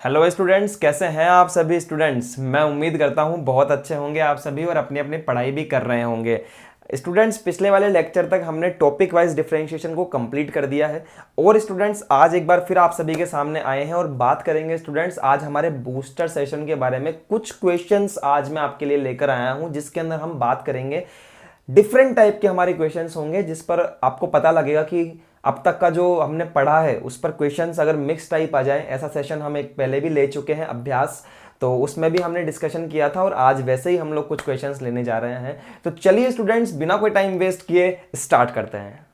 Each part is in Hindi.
हेलो स्टूडेंट्स, कैसे हैं आप सभी स्टूडेंट्स। मैं उम्मीद करता हूं बहुत अच्छे होंगे आप सभी और अपनी अपनी पढ़ाई भी कर रहे होंगे। स्टूडेंट्स, पिछले वाले लेक्चर तक हमने टॉपिक वाइज डिफरेंशिएशन को कंप्लीट कर दिया है और स्टूडेंट्स आज एक बार फिर आप सभी के सामने आए हैं और बात करेंगे स्टूडेंट्स आज हमारे बूस्टर सेशन के बारे में। कुछ क्वेश्चंस आज मैं आपके लिए लेकर आया हूं जिसके अंदर हम बात करेंगे। डिफरेंट टाइप के हमारे क्वेश्चंस होंगे जिस पर आपको पता लगेगा कि अब तक का जो हमने पढ़ा है उस पर क्वेश्चंस अगर मिक्स टाइप आ जाए। ऐसा सेशन हम एक पहले भी ले चुके हैं अभ्यास, तो उसमें भी हमने डिस्कशन किया था और आज वैसे ही हम लोग कुछ क्वेश्चंस लेने जा रहे हैं। तो चलिए स्टूडेंट्स, बिना कोई टाइम वेस्ट किए स्टार्ट करते हैं।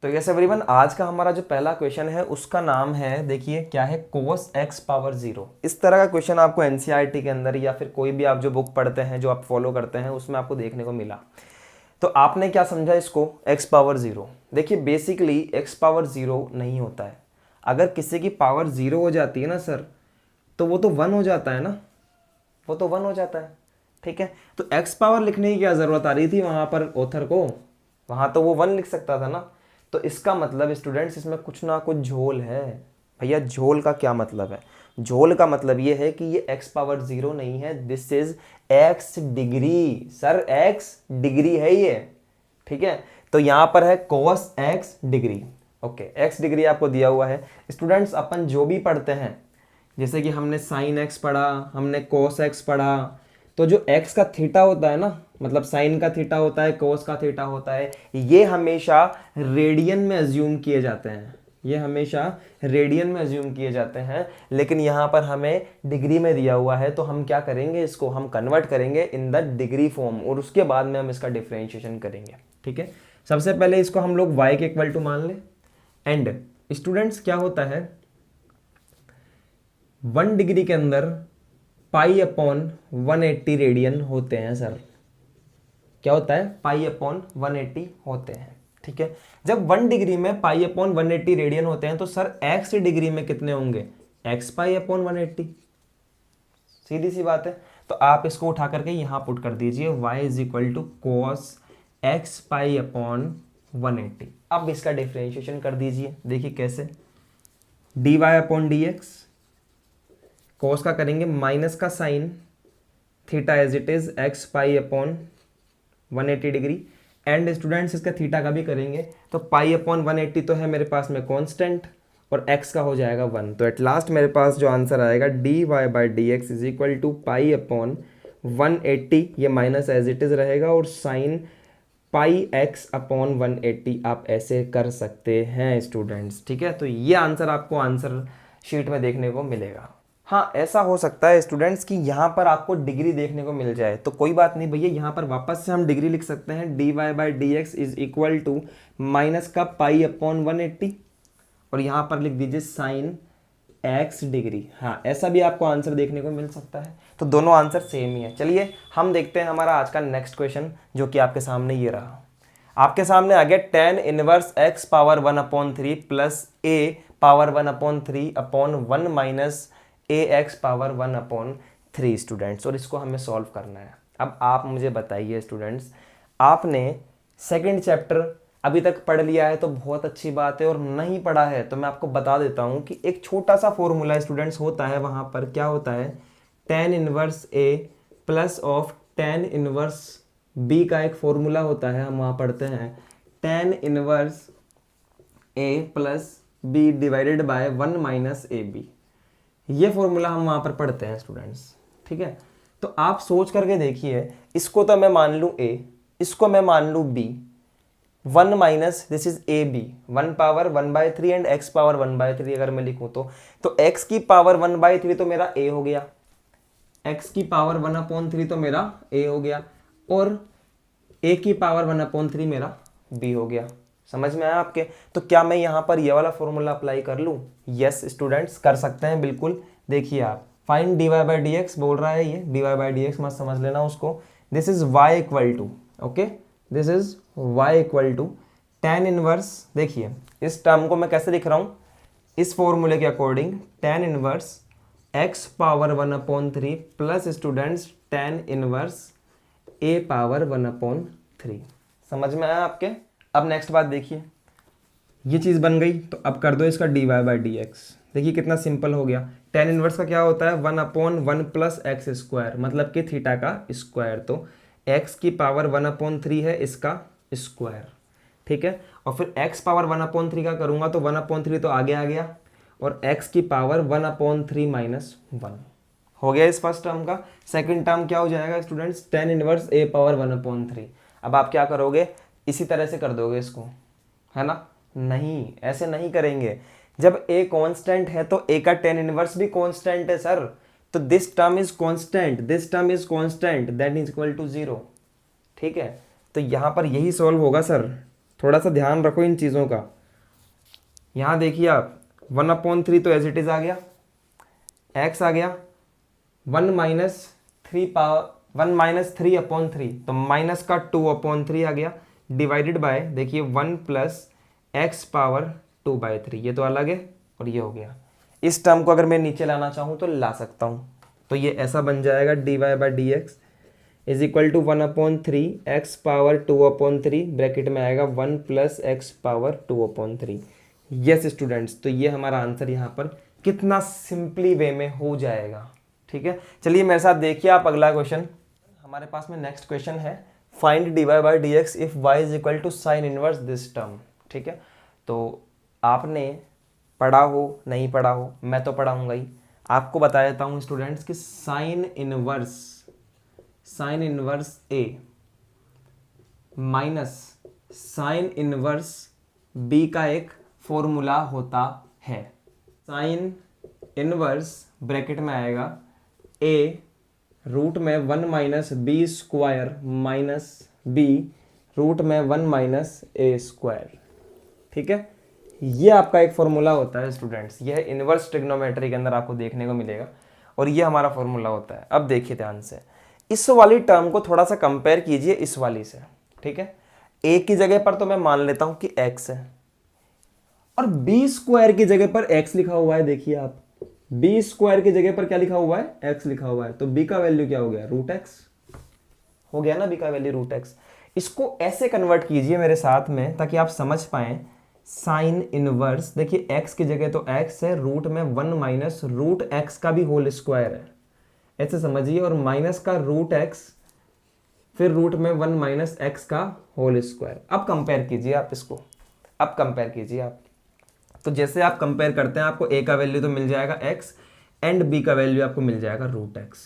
तो यस एवरीवन, आज का हमारा जो पहला क्वेश्चन है उसका नाम है, देखिए क्या है, cos x पावर 0। इस तरह का क्वेश्चन आपको एनसीईआरटी के अंदर या फिर कोई भी आप जो बुक पढ़ते हैं, जो आप फॉलो करते हैं, उसमें आपको देखने को मिला। तो आपने क्या समझा इसको, x पावर 0। देखिए बेसिकली x पावर 0 नहीं होता है। अगर किसी की पावर 0 हो जाती है ना सर, तो वो तो 1 हो जाता है ना, वो तो 1 हो जाता है। ठीक है, तो x पावर लिखने की क्या ज़रूरत आ रही थी वहाँ पर ऑथर को, वहाँ तो वो 1 लिख सकता था ना। तो इसका मतलब स्टूडेंट्स इसमें कुछ ना कुछ झोल है। भैया झोल का क्या मतलब है? झोल का मतलब ये है कि ये x पावर 0 नहीं है, this is x degree. Sir x degree है ये, ठीक है। तो यहां पर है cos x degree. Okay, x degree आपको दिया हुआ है। स्टूडेंट्स अपन जो भी पढ़ते हैं, जैसे कि हमने साइन x पढ़ा, हमने cos x पढ़ा, तो जो x का थीटा होता है ना, मतलब साइन का थीटा होता है, कोस का थीटा होता है, ये हमेशा रेडियन में अज्यूम किए जाते हैं। ये हमेशा रेडियन में अज्यूम किए जाते हैं, लेकिन यहाँ पर हमें डिग्री में दिया हुआ है। तो हम क्या करेंगे, इसको हम कन्वर्ट करेंगे इन द डिग्री फॉर्म और उसके बाद में हम इसका डिफरेंशिएशन करेंगे। ठीक है, सबसे पहले इसको हम लोग y के इक्वल टू मान लें। एंड स्टूडेंट्स क्या होता है, 1 डिग्री के अंदर पाई अपॉन 180 रेडियन होते हैं सर। क्या होता है, पाई अपॉन 180 होते हैं। ठीक है, जब 1 डिग्री में पाई अपॉन 180 रेडियन होते हैं तो सर x डिग्री में कितने होंगे, x पाई अपॉन 180। सीधी सी बात है। तो आप इसको उठा करके यहां पुट कर दीजिए, y is equal to cos x pi upon 180। अब इसका डिफरेंशिएशन कर दीजिए, देखिए कैसे, dy upon D x, cos का करेंगे माइनस का sine theta as it is x pi upon 180 degree. And students इसका थीटा का भी करेंगे, तो पाई अपॉन 180 तो है मेरे पास में कांस्टेंट और x का हो जाएगा 1। तो एट लास्ट मेरे पास जो आंसर आएगा dy by d x is equal to pi upon 180, ये माइनस एज इट इज रहेगा, और साइन पाई x अपॉन 180 आप ऐसे कर सकते हैं स्टूडेंट्स। ठीक है, तो ये आंसर आपको आंसर शीट में देखने को मिलेगा। हाँ, ऐसा हो सकता है स्टूडेंट्स कि यहाँ पर आपको डिग्री देखने को मिल जाए, तो कोई बात नहीं भैया, यहाँ पर वापस से हम डिग्री लिख सकते हैं, dy by d x is equal to minus का पाई अपॉन 180 और यहाँ पर लिख दीजिए साइन x डिग्री। हाँ, ऐसा भी आपको आंसर देखने को मिल सकता है। तो दोनों आंसर सेम ही है। चलिए हम देखते हैं हमारा आज का नेक्स्ट क्वेश्चन, जो कि आपके सामने ये रहा। आपके सामने आ गया tan inverse x power 1/3 plus a power 1/3 upon 1 minus A x power 1/3 students, और इसको हमें सॉल्व करना है। अब आप मुझे बताइए स्टूडेंट्स, आपने सेकंड चैप्टर अभी तक पढ़ लिया है तो बहुत अच्छी बात है, और नहीं पढ़ा है तो मैं आपको बता देता हूं कि एक छोटा सा फॉर्मूला स्टूडेंट्स होता है, वहां पर क्या होता है, tan inverse A plus of tan inverse B का एक फॉर्मूला होता है। हम वहां पढ़ते हैं tan inverse A plus B divided by 1 minus A B. ये फॉर्मूला हम वहां पर पढ़ते हैं स्टूडेंट्स। ठीक है, तो आप सोच करके देखिए, इसको तो मैं मान लूं a, इसको मैं मान लूं b, 1 minus this is A B, 1 power 1/3 and x power 1/3 अगर मैं लिखूं तो x की पावर 1/3 तो मेरा a हो गया, x की पावर 1/3 तो मेरा a हो गया, और a की पावर 1/3 मेरा b हो गया। समझ में आया आपके? तो क्या मैं यहाँ पर ये वाला फॉर्मूला अप्लाई कर लूँ? यस स्टूडेंट्स, कर सकते हैं बिल्कुल। देखिए आप, find dy by d x बोल रहा है, ये dy बाई डी एक्स मत समझ लेना उसको। This is y equal to, okay, this is y equal to tan inverse. देखिए इस टर्म को मैं कैसे लिख रहा हूँ, इस फॉर्मूले के according tan inverse x power 1/3 plus students tan inverse a power 1/3। समझ में आया आपके? अब नेक्स्ट बात देखिए, ये चीज़ बन गई तो अब कर दो इसका dy/dx। देखिए कितना सिंपल हो गया। tan इनवर्स का क्या होता है 1/1 प्लस एक्स स्क्वायर, मतलब कि थीटा का स्क्वायर। तो x की पावर 1/3 है इसका स्क्वायर, ठीक है। और फिर x पावर 1/3 का करूंगा तो 1/3 तो आगे आ गया, और x की पावर 1/3 - 1 हो गया इस फर्स्ट टर्म का। सेकंड टर्म क्या हो जाएगा students, tan inverse a power 1/3। अब आप क्या करोगे, इसी तरह से कर दोगे इसको, है ना? नहीं, ऐसे नहीं करेंगे। जब a कांस्टेंट है तो a का tan इनवर्स भी कांस्टेंट है सर। तो this term is constant, this term is constant, that is equal to 0, ठीक है। तो यहां पर यही सॉल्व होगा सर, थोड़ा सा ध्यान रखो इन चीज़ों का। यहां देखिए आप 1/3 तो एज इट इज आ गया, x आ गया 1 - 3/3 तो माइनस का 2/3 आ गया, डिवाइडेड बाय देखिए 1 प्लस एक्स पावर 2/3, ये तो अलग है और ये हो गया। इस टर्म को अगर मैं नीचे लाना चाहूँ तो ला सकता हूँ, तो ये ऐसा बन जाएगा dy/dx is equal to 1/3 x power 2/3 bracket में आएगा 1 plus x power 2/3। Yes students, तो ये हमारा आंसर यहाँ पर कितना सिंपली वे में हो जाएगा, ठीक है। चलिए मेरे साथ देखिए आप अगला क्वेश्चन। हमारे पास में नेक्स्ट क्वेश्चन है, find dy/dx if y is equal to sine inverse this term, ठीक है। तो आपने पढ़ा हो नहीं पढ़ा हो, मैं तो पढ़ाऊंगा ही, आपको बता देता हूँ स्टूडेंट्स कि sign inverse a minus sine inverse b का एक फॉर्मूला होता है। साइन इनवर्स ब्रैकेट में आएगा a रूट में 1 minus B square minus b root में 1 माइनस a स्क्वायर, ठीक है। ये आपका एक फॉर्मूला होता है स्टूडेंट्स, यह इनवर्स ट्रिग्नोमेट्री के अंदर आपको देखने को मिलेगा, और ये हमारा फॉर्मूला होता है। अब देखिए ध्यान से, इस वाली टर्म को थोड़ा सा कंपेयर कीजिए इस वाली से, ठीक है। a की जगह पर तो मैं मान लेता हूं कि x है, और b स्क्वायर की जगह पर x लिखा हुआ है। देखिए आप, b स्क्वायर की जगह पर क्या लिखा हुआ है, x लिखा हुआ है, तो b का वैल्यू क्या हो गया, √x हो गया ना, b का वैल्यू √x। इसको ऐसे कन्वर्ट कीजिए मेरे साथ में ताकि आप समझ पाए। साइन इनवर्स देखिए x की जगह तो x है, रूट में 1 माइनस √x का भी होल स्क्वायर है, ऐसे समझिए, और माइनस का √x, फिर रूट में 1 माइनस x का होल स्क्वायर। अब कंपेयर कीजिए आप इसको, अब कंपेयर कीजिए आप। तो जैसे आप कंपेयर करते हैं आपको a का वैल्यू तो मिल जाएगा x एंड b का वैल्यू आपको मिल जाएगा √x।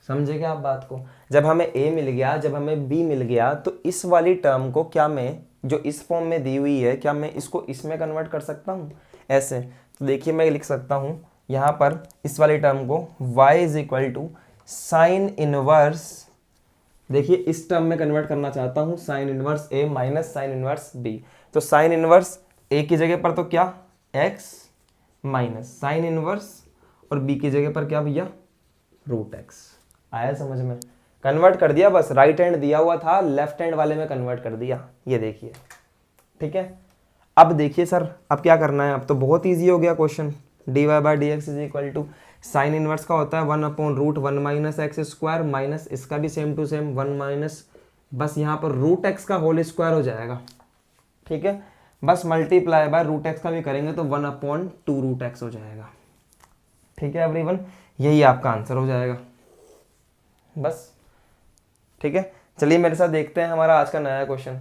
समझे क्या आप बात को? जब हमें a मिल गया, जब हमें b मिल गया, तो इस वाली टर्म को क्या मैं, जो इस फॉर्म में दी हुई है, क्या मैं इसको इसमें कन्वर्ट कर सकता हूँ ऐसे? तो देखिए मैं लिख सकता हूँ यहाँ पर इस वाली टर्म को y is equal to sine inverse, देखिए इस टर्म में कन्वर्ट करना चाहता हूँ sine inverse a minus sine inverse b। तो साइन इनवर्स a की जगह पर तो क्या x माइनस साइन इनवर्स, और b की जगह पर क्या भैया, √x। आया समझ में? कन्वर्ट कर दिया, बस राइट हैंड दिया हुआ था, लेफ्ट हैंड वाले में कन्वर्ट कर दिया, ये देखिए, ठीक है। अब देखिए सर, अब क्या करना है, अब तो बहुत इजी हो गया question. dy/dx is equal to sine inverse का होता है 1/√1 माइनस एक्स स्क्वायर, माइनस इसका भी सेम टू सेम 1 माइनस, बस यहाँ पर √x का होल स्क्वायर हो जाएगा, ठीक है। बस मल्टीप्लाई बाय √x का भी करेंगे तो 1/2√x हो जाएगा, ठीक है एवरीवन, यही आपका आंसर हो जाएगा बस, ठीक है। चलिए मेरे साथ देखते हैं हमारा आज का नया क्वेश्चन।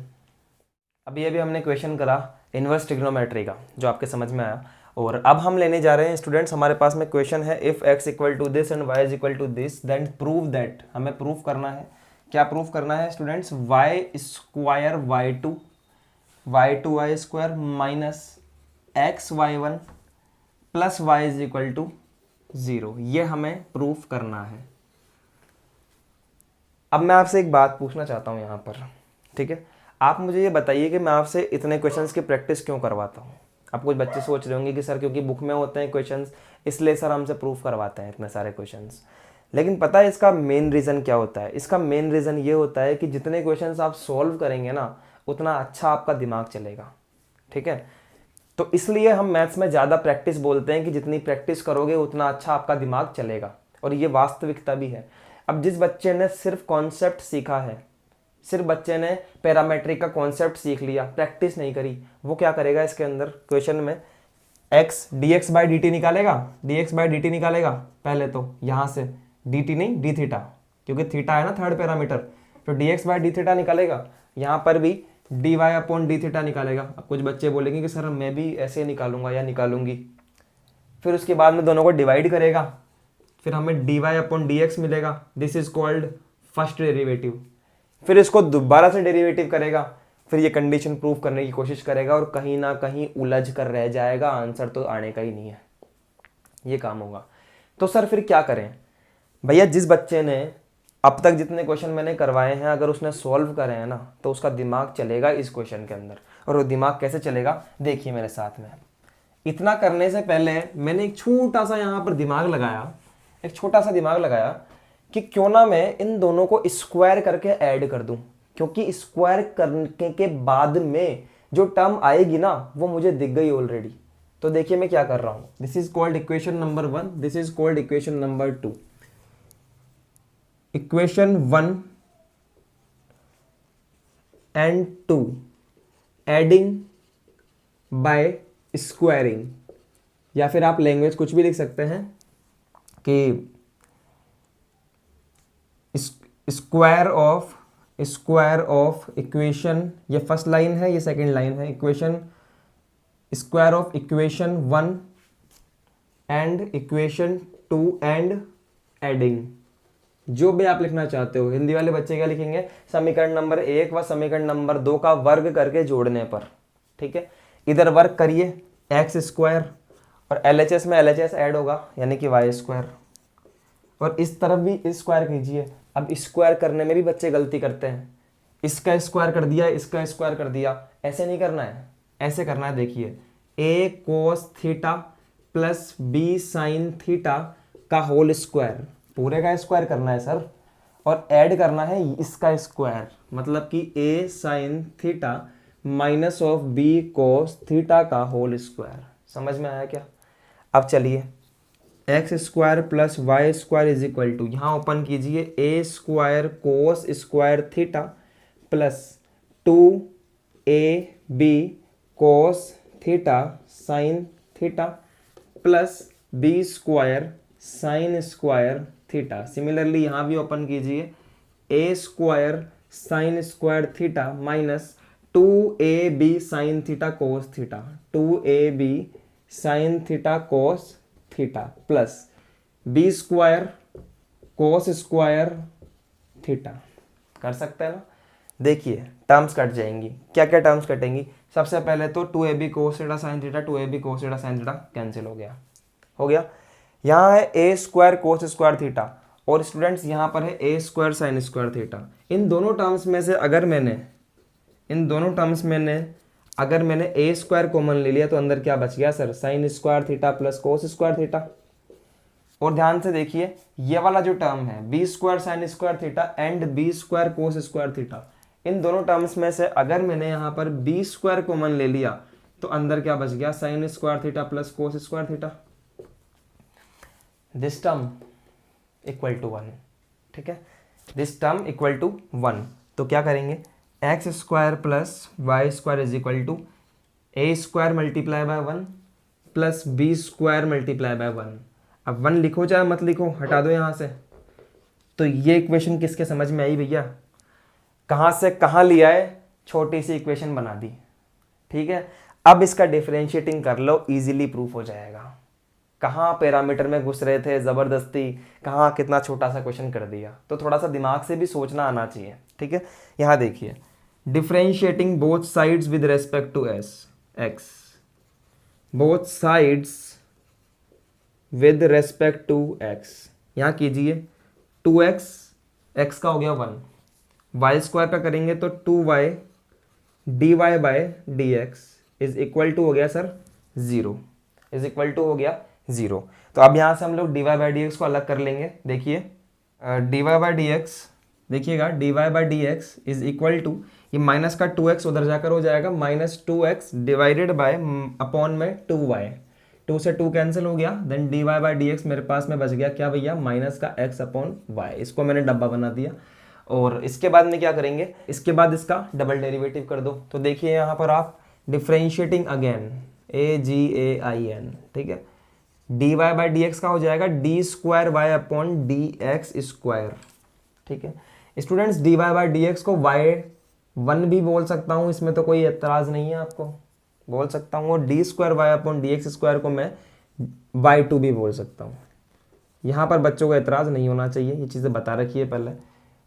अभी हमने क्वेश्चन करा इनवर्स ट्रिग्नोमेट्री का, जो आपके समझ में आया, और अब हम लेने जा रहे हैं स्टूडेंट्स, हमारे पास में क्वेश्चन है if x equal to this and y is equal to this then prove that. हमें प्रूव करना है, क्या प्रूव करना है students, y square y2 square minus xy1 plus y is equal to 0, ये हमें प्रूफ करना है। अब मैं आपसे एक बात पूछना चाहता हूँ यहाँ पर, ठीक है। आप मुझे ये बताइए कि मैं आपसे इतने क्वेश्चंस की प्रैक्टिस क्यों करवाता हूँ। अब कुछ बच्चे सोच रहे होंगे कि सर क्योंकि बुक में होते हैं क्वेश्चंस, इसलिए सर हमसे प्रूफ करवाते हैं इतने सारे क्वेश्चंस। लेकिन पता है इसका मेन रीज़न क्या होता है? इसका मेन रीज़न ये होता है कि जितने क्वेश्चंस आप सॉल्व करेंगे ना, उतना अच्छा आपका दिमाग चलेगा, ठीक है। तो इसलिए हम मैथ्स में ज़्यादा प्रैक्टिस बोलते हैं कि जितनी प्रैक्टिस करोगे उतना अच्छा आपका दिमाग चलेगा, और ये वास्तविकता भी है। अब जिस बच्चे ने सिर्फ कॉन्सेप्ट सीखा है, सिर्फ बच्चे ने पैरामेट्रिक का कॉन्सेप्ट सीख लिया, प्रैक्टिस नहीं करी, वो क्या करेगा इसके अंदर क्वेश्चन में X D X by D T निकालेगा, D X by D T निकालेगा पहले तो यहाँ से, डी टी नहीं डी थीटा, क्योंकि थीटा है ना थर्ड पैरामीटर, तो D X by D theta निकालेगा, यहाँ पर भी D Y upon D theta निकालेगा। अब कुछ बच्चे बोलेंगे कि सर मैं भी ऐसे निकालूंगा या निकालूंगी, फिर उसके बाद में दोनों को डिवाइड करेगा, फिर हमें D Y upon D X मिलेगा, this is called first derivative. फिर इसको दोबारा से डेरिवेटिव करेगा, फिर ये कंडीशन प्रूव करने की कोशिश करेगा और कहीं ना कहीं उलझ कर रह जाएगा, आंसर तो आने का ही नहीं है, ये काम होगा। तो सर फिर क्या करें भैया, जिस बच्चे ने अब तक जितने क्वेश्चन मैंने करवाए हैं अगर उसने सॉल्व करे हैं ना तो उसका दिमाग चलेगा इस क्वेश्चन के अंदर। और वो दिमाग कैसे चलेगा देखिए मेरे साथ में। इतना करने से पहले मैंने एक छोटा सा यहाँ पर दिमाग लगाया, एक छोटा सा दिमाग लगाया कि क्यों ना मैं इन दोनों को स्क्वायर करके ऐड कर दूं, क्योंकि स्क्वायर करने के बाद में जो टर्म आएगी ना वो मुझे दिख गई ऑलरेडी। तो देखिए मैं क्या कर रहा हूं, this is called equation number 1, this is called equation number 2। Equation 1 and 2 adding by squaring, या फिर आप लैंग्वेज कुछ भी लिख सकते हैं कि स्क्वायर ऑफ इक्वेशन, ये फर्स्ट लाइन है ये सेकंड लाइन है, equation square of equation 1 and equation 2 and adding, जो भी आप लिखना चाहते हो। हिंदी वाले बच्चे क्या लिखेंगे, समीकरण नंबर 1 व समीकरण नंबर 2 का वर्ग करके जोड़ने पर, ठीक है। इधर वर्ग करिए एक्स स्क्वायर और LHS में LHS ऐड होगा यानी कि वाई स्क्वायर, और इस तरफ भी स्क्वायर कीजिए। अब स्क्वायर करने में भी बच्चे गलती करते हैं, इसका स्क्वायर कर दिया इसका स्क्वायर कर दिया, ऐसे नहीं करना है, ऐसे करना है। देखिए a cos theta plus b sine theta का होल स्क्वायर, पूरे का स्क्वायर करना है सर, और ऐड करना है इसका स्क्वायर, मतलब कि a sine theta minus of b cos theta का होल स्क्वायर। समझ में आया क्या? अब चलिए x square plus y square is equal to, यहाँ ओपन कीजिए a square cos square theta plus 2ab cos theta sine theta plus b square sine square theta. Similarly यहाँ भी ओपन कीजिए a square sine square theta minus 2ab sine theta cos theta, 2ab sine theta cos theta plus B square cos square theta. कर सकते हैं ना? देखिए टर्म्स कट जाएंगी, क्या क्या टर्म्स कटेंगी। सबसे पहले तो 2ab cos theta sine theta, 2ab cos theta sine theta cancel हो गया। यहाँ है ए स्क्वायर कोस स्क्वायर थीटा, और स्टूडेंट्स यहाँ पर है ए स्क्वायर साइन स्क्वायर थीटा। इन दोनों टर्म्स में से अगर मैंने ए स्क्वायर कॉमन ले लिया तो अंदर क्या बच गया sir, sine square theta plus cos square theta. और ध्यान से देखिए ये वाला जो टर्म है b square sine square theta and b square cos square theta, इन दोनों टर्म्स में से अगर मैंने यहाँ पर बी स्क्वायर कॉमन ले लिया तो अंदर क्या बच गया, sine square theta plus cos square theta. This term equal to 1, ठीक है, दिस टर्म इक्वल टू 1। तो क्या करेंगे, x square plus y square is equal to A square multiply by 1 plus B square multiply by 1। अब 1 लिखो चाहे मत लिखो, हटा दो यहाँ से। तो ये इक्वेशन किसके समझ में आई भैया? कहाँ से कहाँ लिया है, छोटी सी इक्वेशन बना दी, ठीक है। अब इसका डिफरेंशिएटिंग कर लो, इजीली प्रूफ हो जाएगा। कहाँ पैरामीटर में घुस रहे थे ज़बरदस्ती, कहाँ कितना छोटा सा क्वेश्चन कर दिया। तो थोड़ा सा दिमाग से भी सोचना आना चाहिए, ठीक है। यहाँ देखिए differentiating both sides with respect to x, both sides with respect to x. यहाँ कीजिए 2x, x का हो गया 1, वाई स्क्वायर का करेंगे तो 2y dy by d x is equal to हो गया सर 0, इज इक्वल टू हो गया 0। तो अब यहाँ से हम लोग dy बाई डी एक्स को अलग कर लेंगे। देखिए dy बाई डी एक्स देखिएगा dy by d x is equal to, ये माइनस का 2x उधर जाकर हो जाएगा -2x डिवाइडेड बाय अपॉन में 2y, 2 से 2 कैंसिल हो गया, then dy by d x मेरे पास में बच गया क्या भैया, माइनस का x अपॉन वाई, इसको मैंने डब्बा बना दिया। और इसके बाद में क्या करेंगे, इसके बाद इसका डबल डेरिवेटिव कर दो। तो देखिए यहाँ पर आप डिफ्रेंशिएटिंग अगेन AGAIN, ठीक है, dy बाई डी एक्स का हो जाएगा d square y upon D x square, ठीक है। Students dy by d x को y1 भी बोल सकता हूँ, इसमें तो कोई एतराज़ नहीं है, आपको बोल सकता हूँ। और d square y upon D x square को मैं y2 भी बोल सकता हूँ। यहाँ पर बच्चों को एतराज़ नहीं होना चाहिए, ये चीज़ें बता रखी है पहले।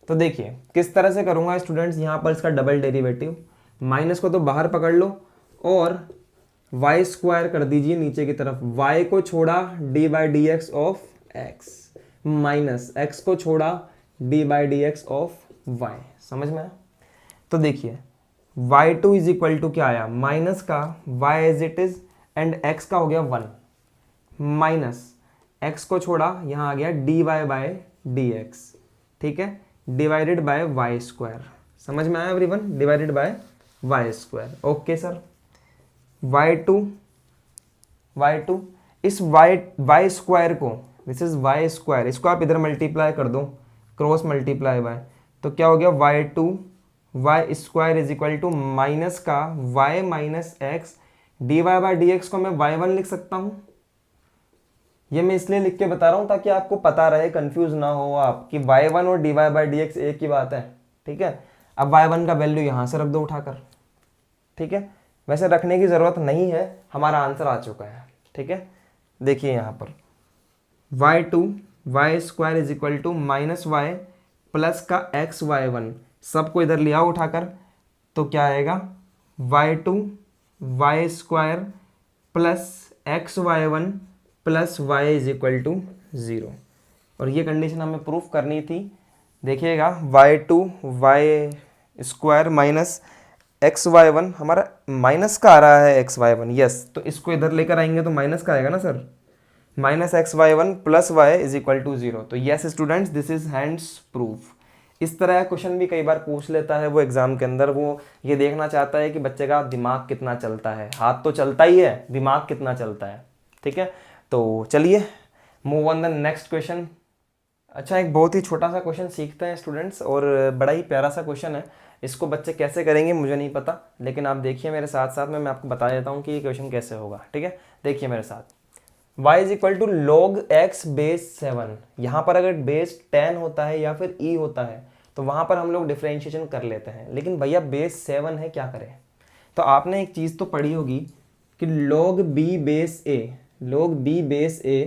तो देखिए किस तरह से करूँगा स्टूडेंट्स, यहाँ पर इसका डबल डेरिवेटिव, माइनस को तो बाहर पकड़ लो और वाई स्क्वायर कर दीजिए नीचे की तरफ, y को छोड़ा D by d x of x minus x को छोड़ा D by d x of y, समझ में आया। तो देखिए y2 इज इक्वल टू क्या आया, माइनस का y as it is and x का हो गया 1 माइनस x को छोड़ा यहाँ आ गया dy बाई डी एक्स, ठीक है, डिवाइडेड बाय वाई स्क्वायर, समझ में आया everyone, divided by y square. Okay sir, y2 इस y स्क्वायर को, दिस इज y स्क्वायर, इसको आप इधर मल्टीप्लाई कर दो, क्रॉस मल्टीप्लाई बाय, तो क्या हो गया y2 y square is equal to minus का y minus x, d y by d x को मैं y1 लिख सकता हूँ। ये मैं इसलिए लिख के बता रहा हूँ ताकि आपको पता रहे, कंफ्यूज ना हो आप कि y1 और d y by d x एक ही बात है, ठीक है। अब y1 का वैल्यू यहाँ से रख दो उठाकर, ठीक है, वैसे रखने की ज़रूरत नहीं है, हमारा आंसर आ चुका है, ठीक है। देखिए यहाँ पर y2 y square is equal to minus y plus का एक्स y1, सबको इधर लिया उठाकर, तो क्या आएगा y2 y square plus x y1 plus y is equal to 0। और ये कंडीशन हमें प्रूफ करनी थी। देखिएगा y2 y square minus x y1, हमारा माइनस का आ रहा है एक्स y1, यस, तो इसको इधर लेकर आएंगे तो माइनस का आएगा ना sir, minus x y1 plus y is equal to 0। तो yes students, this is hence proof. इस तरह का क्वेश्चन भी कई बार पूछ लेता है वो एग्जाम के अंदर, वो ये देखना चाहता है कि बच्चे का दिमाग कितना चलता है, हाथ तो चलता ही है, दिमाग कितना चलता है, ठीक है। तो चलिए move on the next question. अच्छा, एक बहुत ही छोटा सा क्वेश्चन सीखते हैं स्टूडेंट्स, और बड़ा ही प्यारा सा क्वेश्चन है, इसको बच्चे कैसे करेंगे मुझे नहीं पता, लेकिन आप देखिए मेरे साथ साथ में, मैं आपको बता देता हूँ कि ये क्वेश्चन कैसे होगा, ठीक है। देखिए मेरे साथ, y is equal to log x base 7, यहाँ पर अगर बेस 10 होता है या फिर e होता है तो वहाँ पर हम लोग डिफ्रेंशिएशन कर लेते हैं, लेकिन भैया बेस 7 है, क्या करें। तो आपने एक चीज़ तो पढ़ी होगी कि log b base a, log b base a,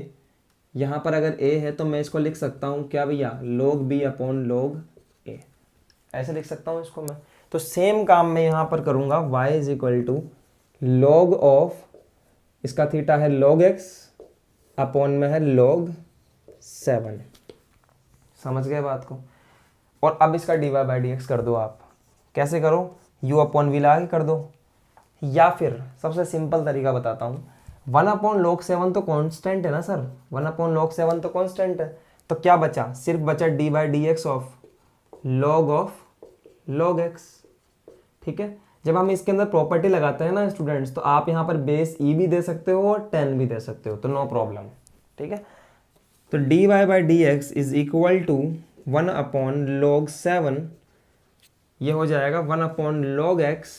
यहाँ पर अगर a है तो मैं इसको लिख सकता हूँ क्या भैया, log b upon log a, ऐसे लिख सकता हूँ इसको मैं। तो सेम काम मैं यहाँ पर करूँगा, y is equal to log of, इसका थीटा है log x अपॉन में है log 7, समझ गए बात को। और अब इसका dy बाई डी एक्स कर दो आप, कैसे करो, u अपॉन वी लगा के कर दो, या फिर सबसे सिंपल तरीका बताता हूँ, 1 अपॉन log 7 तो कांस्टेंट है ना सर, 1 अपॉन log 7 तो कांस्टेंट है, तो क्या बचा, सिर्फ बचा D by d x of log x, ठीक है। जब हम इसके अंदर प्रॉपर्टी लगाते हैं ना स्टूडेंट्स, तो आप यहाँ पर बेस e भी दे सकते हो और 10 भी दे सकते हो, तो नो प्रॉब्लम, ठीक है। तो d y by d x is equal to 1 upon log 7, ये हो जाएगा 1 upon log x,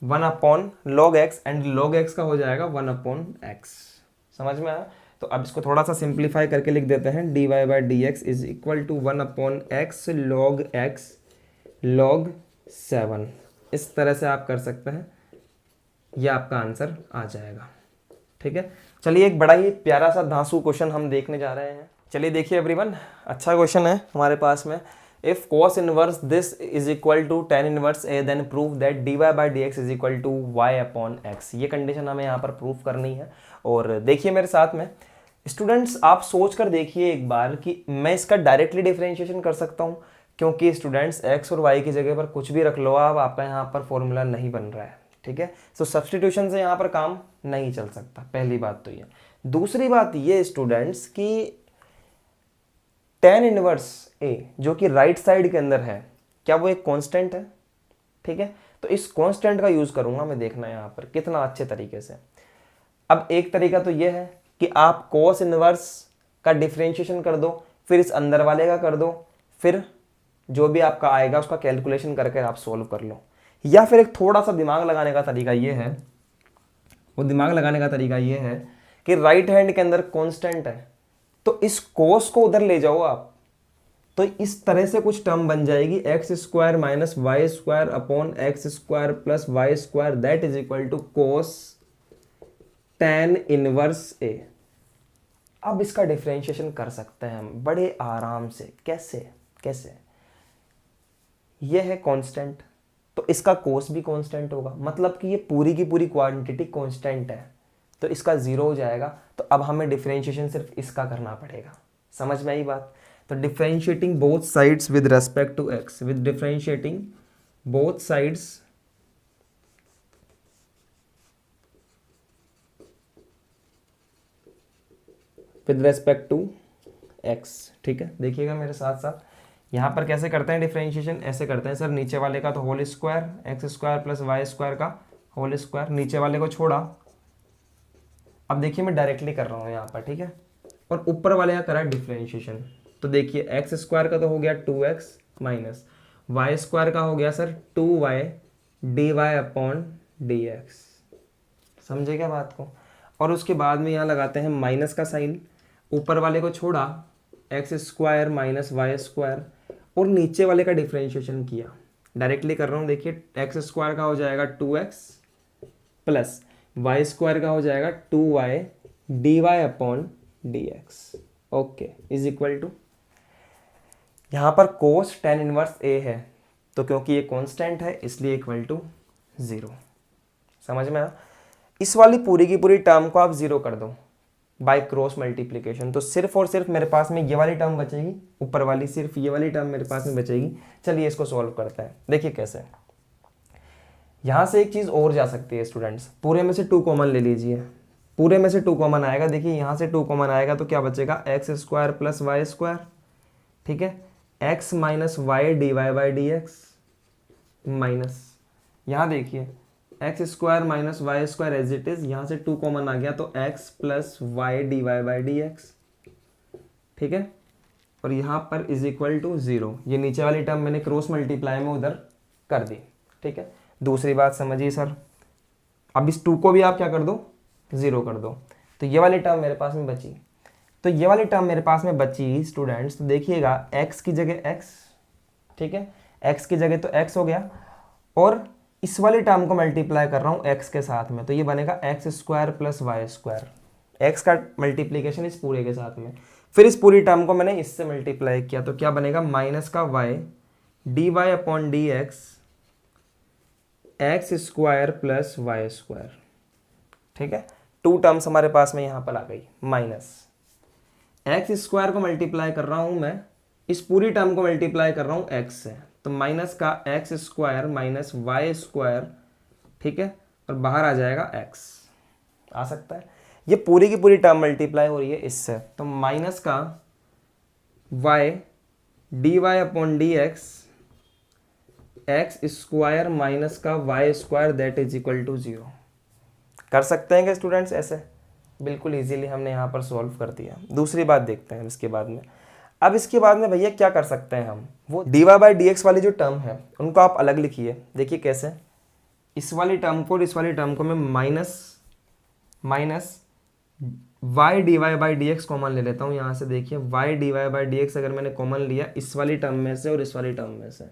1 upon log x and log x का हो जाएगा 1 अपॉन x, समझ में आया। तो अब इसको थोड़ा सा सिंप्लीफाई करके लिख देते हैं, d y by d x is equal to 1 upon x log 7, इस तरह से आप कर सकते हैं, यह आपका आंसर आ जाएगा, ठीक है। चलिए एक बड़ा ही प्यारा सा धांसू क्वेश्चन हम देखने जा रहे हैं। चलिए देखिए एवरीवन, अच्छा क्वेश्चन है हमारे पास में, if cos inverse this is equal to tan inverse a then prove that dy by d x is equal to y upon x, ये कंडीशन हमें यहाँ पर प्रूव करनी है। और देखिए मेरे साथ में स्टूडेंट्स, आप सोच कर देखिए एक बार कि मैं इसका डायरेक्टली डिफरेंशिएशन कर सकता हूँ, क्योंकि स्टूडेंट्स x और y की जगह पर कुछ भी रख लो आप, आपका यहाँ पर फॉर्मूला नहीं बन रहा है, ठीक है। सो सब्सटीट्यूशन से यहाँ पर काम नहीं चल सकता, पहली बात तो ये। दूसरी बात ये स्टूडेंट्स कि tan इनवर्स a जो कि राइट साइड के अंदर है, क्या वो एक कांस्टेंट है? ठीक है, तो इस कांस्टेंट का यूज करूंगा मैं, देखना यहाँ पर कितना अच्छे तरीके से। अब एक तरीका तो ये है कि आप cos इनवर्स का डिफरेंशिएशन कर दो, फिर इस अंदर वाले का कर दो, फिर जो भी आपका आएगा उसका कैलकुलेशन करके आप सोल्व कर लो। या फिर एक थोड़ा सा दिमाग लगाने का तरीका ये है, वो दिमाग लगाने का तरीका ये है कि राइट हैंड के अंदर कांस्टेंट है, तो इस cos को उधर ले जाओ आप, तो इस तरह से कुछ टर्म बन जाएगी x square minus y square upon x square plus y square that is equal to cos tan inverse a. अब इसका डिफरेंशिएशन कर सकते हैं हम बड़े आराम से। कैसे? कैसे? ये है कांस्टेंट, तो इसका कोस भी कांस्टेंट होगा, मतलब कि ये पूरी की पूरी क्वांटिटी कांस्टेंट है, तो इसका जीरो हो जाएगा। तो अब हमें डिफरेंशिएशन सिर्फ इसका करना पड़ेगा। समझ में आई बात? तो differentiating both sides with respect to x, with differentiating both sides with respect to x. ठीक है, देखिएगा मेरे साथ साथ। यहाँ पर कैसे करते हैं डिफरेंशिएशन? ऐसे करते हैं सर, नीचे वाले का तो whole square x square plus y square का होल स्क्वायर, नीचे वाले को छोड़ा। अब देखिए मैं डायरेक्टली कर रहा हूँ यहाँ पर, ठीक है, और ऊपर वाले का करा डिफरेंशिएशन। तो देखिए एक्स स्क्वायर का तो हो गया 2x माइनस वाई स्क्वायर का हो गया sir 2y dy upon dx। समझे क्या बात को? और उसके बाद में यहाँ लगाते हैं माइनस का साइन, ऊपर वाले को छोड़ा x square minus y square, और नीचे वाले का डिफरेंशिएशन किया। डायरेक्टली कर रहा हूँ, देखिए एक्स स्क्वायर का हो जाएगा 2x प्लस वाई स्क्वायर का हो जाएगा 2y dy upon dx। Okay, is equal to, यहाँ पर कोस tan इनवर्स a है, तो क्योंकि ये कांस्टेंट है इसलिए इक्वल टू 0। समझ में आया? इस वाली पूरी की पूरी टर्म को आप 0 कर दो बाय क्रॉस मल्टीप्लिकेशन, तो सिर्फ और सिर्फ मेरे पास में ये वाली टर्म बचेगी, ऊपर वाली सिर्फ ये वाली टर्म मेरे पास में बचेगी। चलिए इसको सॉल्व करते हैं। देखिए कैसे, यहाँ से एक चीज़ और जा सकती है स्टूडेंट्स, पूरे में से 2 कॉमन ले लीजिए, पूरे में से 2 कॉमन आएगा। देखिए यहाँ से 2 कॉमन आएगा तो क्या बचेगा, x square plus y square, ठीक है, x minus y d y by d x minus, यहाँ देखिए x square minus y square as it is, यहाँ से 2 कॉमन आ गया तो x plus y d y by d x, ठीक है, और यहाँ पर इज इक्वल टू 0। ये नीचे वाली टर्म मैंने क्रॉस मल्टीप्लाई में उधर कर दी, ठीक है। दूसरी बात समझिए सर, अब इस 2 को भी आप क्या कर दो, 0 कर दो, तो ये वाली टर्म मेरे पास में बची। तो ये वाली टर्म मेरे पास में बची स्टूडेंट्स, तो देखिएगा x की जगह x, ठीक है, x की जगह तो x हो गया, और इस वाली टर्म को मल्टीप्लाई कर रहा हूँ x के साथ में, तो ये बनेगा x square plus y square, x का मल्टीप्लीकेशन इस पूरे के साथ में, फिर इस पूरी टर्म को मैंने इससे मल्टीप्लाई किया, तो क्या बनेगा माइनस का y d Y upon D x x square plus y square, ठीक है। 2 टर्म्स हमारे पास में यहाँ पर आ गई, माइनस एक्स स्क्वायर को मल्टीप्लाई कर रहा हूँ मैं, इस पूरी टर्म को मल्टीप्लाई कर रहा हूँ x से, तो माइनस का x square minus y square, ठीक है, और बाहर आ जाएगा x, आ सकता है। ये पूरी की पूरी टर्म मल्टीप्लाई हो रही है इससे, तो माइनस का y d Y upon D x x square minus का y square that is equal to 0। कर सकते हैं क्या स्टूडेंट्स? ऐसे बिल्कुल इजीली हमने यहाँ पर सॉल्व कर दिया। दूसरी बात देखते हैं इसके बाद में। अब इसके बाद में भैया क्या कर सकते हैं हम, वो d y by d x वाली जो टर्म है उनको आप अलग लिखिए। देखिए कैसे, इस वाली टर्म को और इस वाली टर्म को मैं minus y d y by d x common ले लेता हूँ यहाँ से। देखिए y d y by d x अगर मैंने कॉमन लिया इस वाली टर्म में से और इस वाली टर्म में से,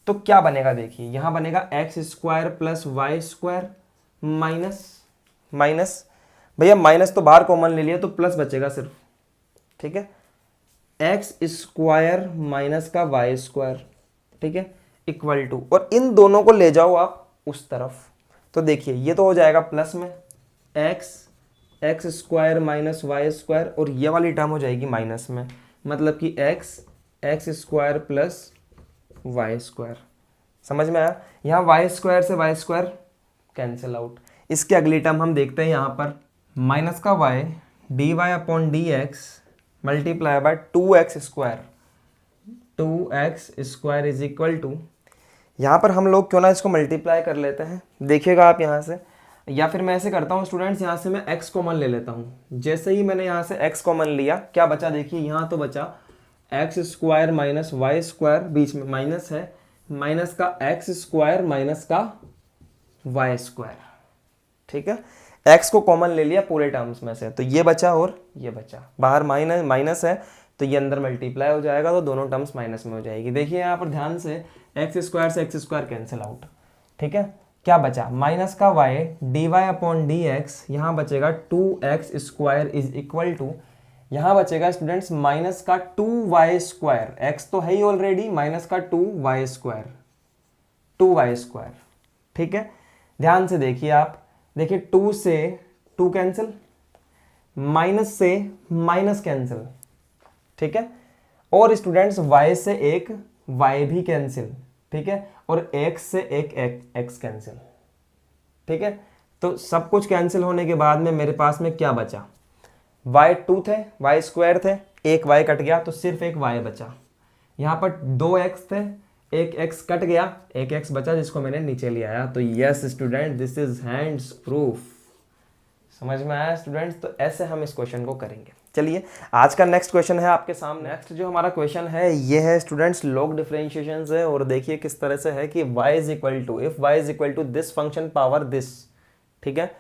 तो क्या बनेगा, देखिए यहाँ बनेगा x square plus y square minus भैया माइनस तो बाहर कॉमन ले लिया तो प्लस बचेगा सिर्फ, ठीक है, एक्स स्क्वायर माइनस का वाई स्क्वायर, ठीक है, इक्वल टू, और इन दोनों को ले जाओ आप उस तरफ, तो देखिए ये तो हो जाएगा प्लस में x square minus y square, और ये वाली टर्म हो जाएगी माइनस में, मतलब कि x square plus y square. समझ में आया? यहाँ वाई स्क्वायर से वाई स्क्वायर कैंसिल आउट। इसके अगली टर्म हम देखते हैं यहाँ पर, माइनस का y d Y upon D x multiply by 2x²। 2x² is equal to, यहाँ पर हम लोग क्यों ना इसको मल्टीप्लाई कर लेते हैं, देखिएगा आप यहाँ से, या फिर मैं ऐसे करता हूँ स्टूडेंट्स, यहाँ से मैं x कॉमन ले लेता हूँ। जैसे ही मैंने यहाँ से x कॉमन लिया, क्या बचा देखिए, यहाँ तो बचा x² माइनस y², बीच में माइनस है, माइनस का x² माइनस का y²। ठीक है, x को कॉमन ले लिया पूरे टर्म्स में से, तो ये बचा और ये बचा, बाहर माइनस माइनस है तो ये अंदर मल्टीप्लाई हो जाएगा, तो दोनों टर्म्स माइनस में हो जाएगी। देखिए यहाँ पर ध्यान से, x² से x² कैंसिल आउट। ठीक है, क्या बचा, माइनस का y dy/dx, यहाँ बचेगा 2x² इज इक्वल टू, यहाँ बचेगा स्टूडेंट्स माइनस का 2y², x तो है ही ऑलरेडी, माइनस का 2y², 2y²। ठीक है, ध्यान से देखिए आप, देखिए 2 से 2 कैंसिल, माइनस से माइनस कैंसिल। ठीक है, और स्टूडेंट्स y से एक y भी कैंसिल। ठीक है, और x से एक x कैंसिल। ठीक है, तो सब कुछ कैंसिल होने के बाद में मेरे पास में क्या बचा, y2 थे, y² थे, एक y कट गया तो सिर्फ एक y बचा। यहाँ पर 2x थे, एक x कट गया, एक x बचा जिसको मैंने नीचे ले आया। तो yes student, this is hence proof. समझ में आया स्टूडेंट्स? तो ऐसे हम इस क्वेश्चन को करेंगे। चलिए आज का नेक्स्ट क्वेश्चन है आपके सामने। नेक्स्ट जो हमारा क्वेश्चन है ये है स्टूडेंट्स लॉग डिफरेंशिएशन है, और देखिए किस तरह से है कि y is equal to, if y is equal to this function power this, ठीक है,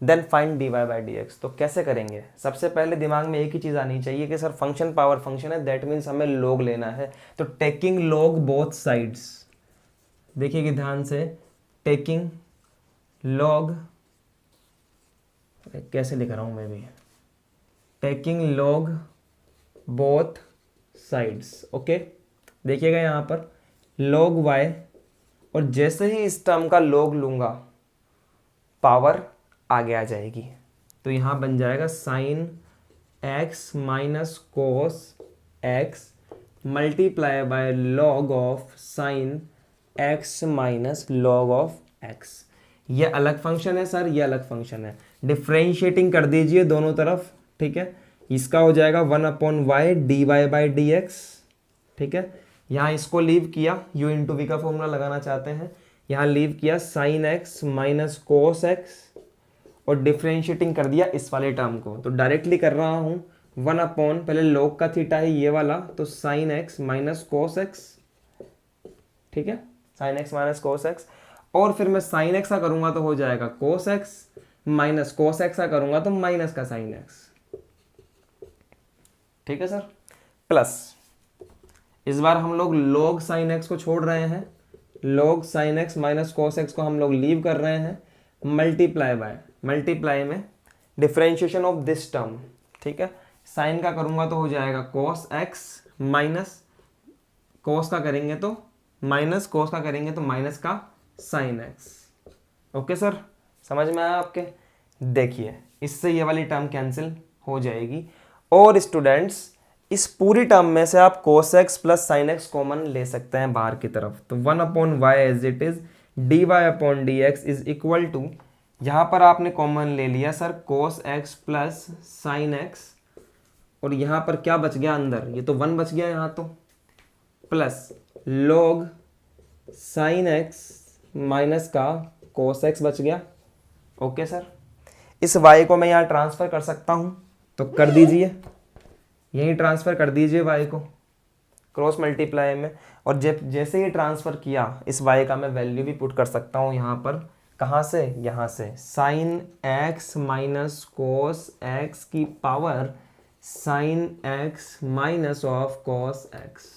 देन फाइंड dy/dx। तो कैसे करेंगे, सबसे पहले दिमाग में एक ही चीज़ आनी चाहिए कि सर फंक्शन पावर फंक्शन है, दैट मीन्स हमें लॉग लेना है। तो टेकिंग लॉग बोथ साइड्स, देखिए ध्यान से, टेकिंग लॉग, कैसे लिख रहा हूँ मैं भी, taking log both sides. Okay, देखिएगा यहाँ पर log y, और जैसे ही इस टर्म का log लूंगा पावर आगे आ जाएगी, तो यहाँ बन जाएगा sin x minus cos x multiply by log of sin x minus log of x। ये अलग फंक्शन है सर, ये अलग फंक्शन है, डिफ्रेंशिएटिंग कर दीजिए दोनों तरफ। ठीक है, इसका हो जाएगा 1/y dy/dx। ठीक है, यहाँ इसको लीव किया, u इंटू वी का फॉर्मूला लगाना चाहते हैं, यहाँ लीव किया sin x minus cos x, और डिफ्रेंशिएटिंग कर दिया इस वाले टर्म को। तो डायरेक्टली कर रहा हूँ 1/, पहले log का थीटा है ये वाला, तो sin x minus cos x। ठीक है, sin x minus cos x, और फिर मैं sin x का करूंगा तो हो जाएगा cos x, minus cos x का करूंगा तो माइनस का sin x। ठीक है सर, प्लस इस बार हम लोग log sin x को छोड़ रहे हैं, log sin x minus cos x को हम लोग लीव कर रहे हैं, मल्टीप्लाई बाय, मल्टीप्लाई में डिफरेंशिएशन ऑफ दिस टर्म। ठीक है, साइन का करूंगा तो हो जाएगा cos x माइनस cos का करेंगे तो माइनस, cos का करेंगे तो माइनस का sin x। ओके सर, समझ में आया आपके? देखिए इससे ये वाली टर्म कैंसिल हो जाएगी, और स्टूडेंट्स इस पूरी टर्म में से आप cos x plus sin x common ले सकते हैं बाहर की तरफ। तो 1/y as it is dy/dx is equal to, यहाँ पर आपने कॉमन ले लिया sir cos x plus sin x, और यहाँ पर क्या बच गया अंदर, ये तो 1 बच गया यहाँ तो, plus log sin x minus का cos x बच गया। ओके सर, इस y को मैं यहाँ ट्रांसफर कर सकता हूँ, तो कर दीजिए, यही ट्रांसफर कर दीजिए y को क्रॉस मल्टीप्लाई में, और जब जैसे ही ट्रांसफर किया इस y का मैं वैल्यू भी पुट कर सकता हूँ यहाँ पर, कहाँ से, यहाँ से, sin x minus cos x की power sin x minus of cos x।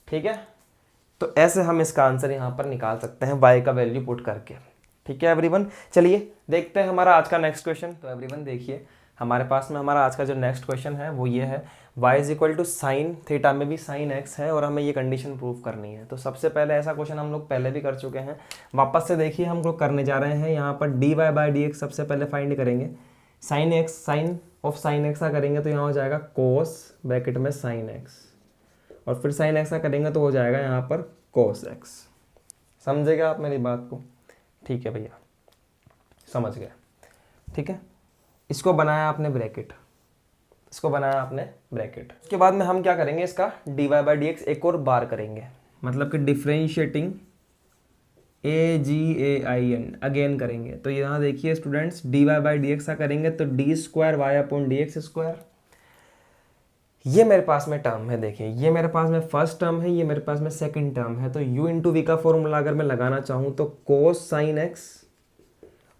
ठीक है, तो ऐसे हम इसका आंसर यहाँ पर निकाल सकते हैं y का वैल्यू पुट करके। ठीक है एवरीवन, चलिए देखते हैं हमारा आज का नेक्स्ट क्वेश्चन। तो एवरीवन देखिए हमारे पास में हमारा आज का जो नेक्स्ट क्वेश्चन है वो ये है, y is equal to sine theta में भी sin x है, और हमें ये कंडीशन प्रूव करनी है। तो सबसे पहले ऐसा क्वेश्चन हम लोग पहले भी कर चुके हैं, वापस से देखिए हम लोग करने जा रहे हैं। यहाँ पर dy/dx सबसे पहले फाइंड करेंगे, sin x, sine of sin x का करेंगे तो यहाँ हो जाएगा cos ब्रैकेट में sin x, और फिर sin x का करेंगे तो हो जाएगा यहाँ पर cos x। समझेगा आप मेरी बात को? ठीक है भैया, समझ गए? ठीक है, इसको बनाया आपने ब्रैकेट, इसको बनाया आपने ब्रैकेट। उसके बाद में हम क्या करेंगे, इसका dy बाई डी एक्स एक और बार करेंगे, मतलब कि डिफ्रेंशिएटिंग AGAIN अगेन करेंगे। तो यहाँ देखिए students, dy by d x का करेंगे तो d square y upon D x square, ये मेरे पास में टर्म है। देखिए ये मेरे पास में फर्स्ट टर्म है, ये मेरे पास में सेकंड टर्म है। तो u इंटू वी का फॉर्मूला अगर मैं लगाना चाहूँ तो कोस साइन एक्स,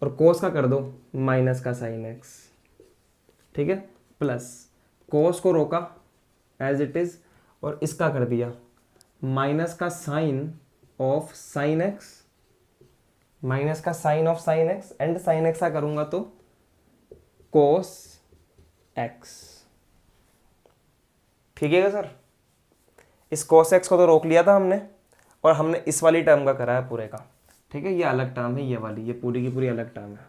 और कोस का कर दो माइनस का साइन एक्स, ठीक है, प्लस कोस को रोका एज इट इज और इसका कर दिया माइनस का sine of sine x, minus का sine of sine x and sine x का करूंगा तो कोस एक्स। ठीक है सर, इस कोस एक्स को तो रोक लिया था हमने और हमने इस वाली टर्म का करा है पूरे का। ठीक है, ये अलग टर्म है, ये वाली, ये पूरी की पूरी अलग टर्म है।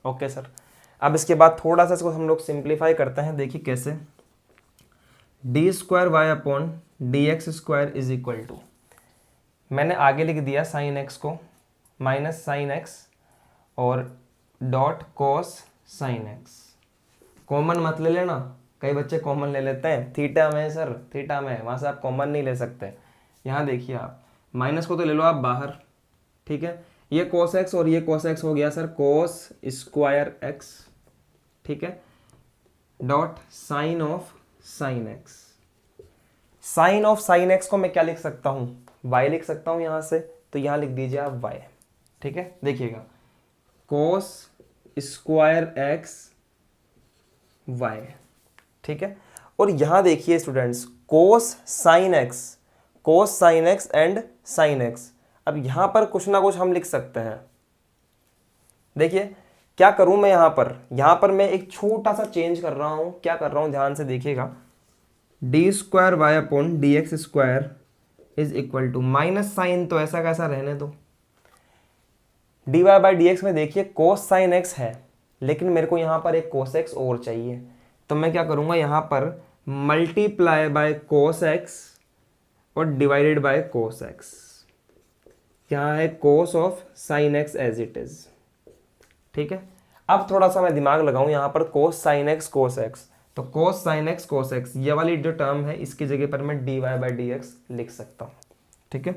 ओके सर, अब इसके बाद थोड़ा सा इसको हम लोग सिंप्लीफाई करते हैं। देखिए कैसे, d square y upon D x square is equal to, मैंने आगे लिख दिया साइन एक्स को माइनस साइन एक्स और dot cos sine x. Common मत ले लेना, कई बच्चे कॉमन ले लेते हैं, थीटा में सर, थीटा में, वहाँ से आप कॉमन नहीं ले सकते। यहाँ देखिए आप माइनस को तो ले लो आप बाहर, ठीक है, ये कोस एक्स और ये कोस एक्स हो गया सर कोस स्क्वायर एक्स, ठीक है, dot sine of sine x. Sine of sine x को मैं क्या लिख सकता हूँ, y लिख सकता हूँ यहाँ से, तो यहाँ लिख दीजिए आप y। ठीक है, देखिएगा कोस स्क्वायर एक्स y, ठीक है, और यहाँ देखिए students cos sine x and sine x. अब यहाँ पर कुछ ना कुछ हम लिख सकते हैं। देखिए क्या करूँ मैं, यहाँ पर मैं एक छोटा सा चेंज कर रहा हूँ। क्या कर रहा हूँ ध्यान से देखिएगा, d square y upon D x square is equal to, minus sine तो ऐसा कैसा रहने दो, d y by d x में देखिए कोस साइन एक्स है, लेकिन मेरे को यहाँ पर एक कोस एक्स और चाहिए। तो मैं क्या करूँगा, यहाँ पर मल्टीप्लाई बाय कोस एक्स और डिवाइडेड बाय कोस एक्स। यहाँ है cos of sine x as it is. ठीक है, अब थोड़ा सा मैं दिमाग लगाऊं, यहाँ पर cos sine x cos x, तो cos sine x cos x, ये वाली जो टर्म है इसकी जगह पर मैं d y by d x लिख सकता हूँ। ठीक है,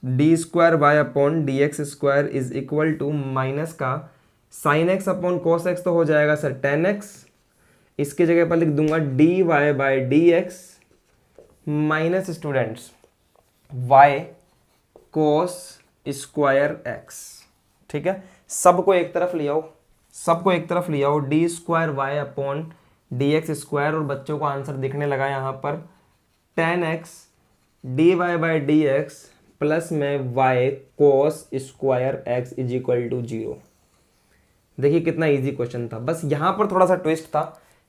d square y upon D x square is equal to minus का sine x upon cos x तो हो जाएगा सर टेन एक्स, इसकी जगह पर लिख दूंगा d y by d x minus students y cos square x. ठीक है, सबको एक तरफ ले आओ, सबको एक तरफ ले आओ, d square y upon D x square, और बच्चों को आंसर दिखने लगा यहाँ पर tan x d y by d x plus में y cos square x is equal to 0। देखिए कितना इजी क्वेश्चन था, बस यहाँ पर थोड़ा सा ट्विस्ट था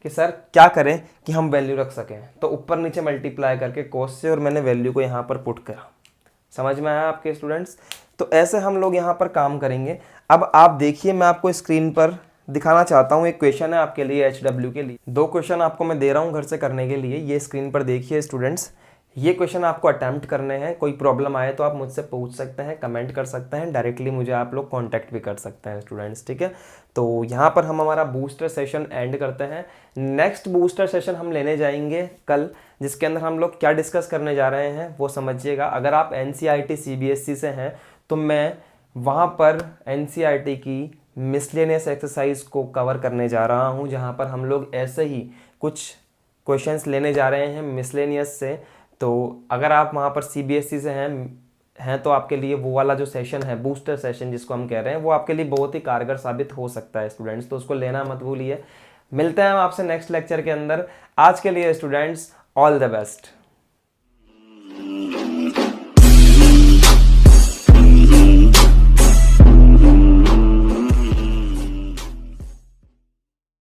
कि सर क्या करें कि हम वैल्यू रख सकें, तो ऊपर नीचे मल्टीप्लाई करके कोस से, और मैंने वैल्यू को यहाँ पर पुट करा। समझ में आया आपके स्टूडेंट्स? तो ऐसे हम लोग यहाँ पर काम करेंगे। अब आप देखिए, मैं आपको स्क्रीन पर दिखाना चाहता हूँ, एक क्वेश्चन है आपके लिए HW के लिए। 2 क्वेश्चन आपको मैं दे रहा हूँ घर से करने के लिए। ये स्क्रीन पर देखिए स्टूडेंट्स, ये क्वेश्चन आपको अटेम्प्ट करने हैं। कोई प्रॉब्लम आए तो आप मुझसे पूछ सकते हैं, कमेंट कर सकते हैं, डायरेक्टली मुझे आप लोग कॉन्टैक्ट भी कर सकते हैं स्टूडेंट्स। ठीक है, तो यहाँ पर हम हमारा बूस्टर सेशन एंड करते हैं। नेक्स्ट बूस्टर सेशन हम लेने जाएंगे कल, जिसके अंदर हम लोग क्या डिस्कस करने जा रहे हैं वो समझिएगा। अगर आप NCERT CBSE से हैं तो मैं वहाँ पर NCERT की मिसलेनियस एक्सरसाइज को कवर करने जा रहा हूँ, जहाँ पर हम लोग ऐसे ही कुछ क्वेश्चंस लेने जा रहे हैं मिसलेनियस से। तो अगर आप वहाँ पर CBSE से हैं तो आपके लिए वो वाला जो सेशन है, बूस्टर सेशन जिसको हम कह रहे हैं, वो आपके लिए बहुत ही कारगर साबित हो सकता है स्टूडेंट्स, तो उसको लेना मत भूलिए। मिलते हैं हम आपसे नेक्स्ट लेक्चर के अंदर। आज के लिए स्टूडेंट्स ऑल द बेस्ट।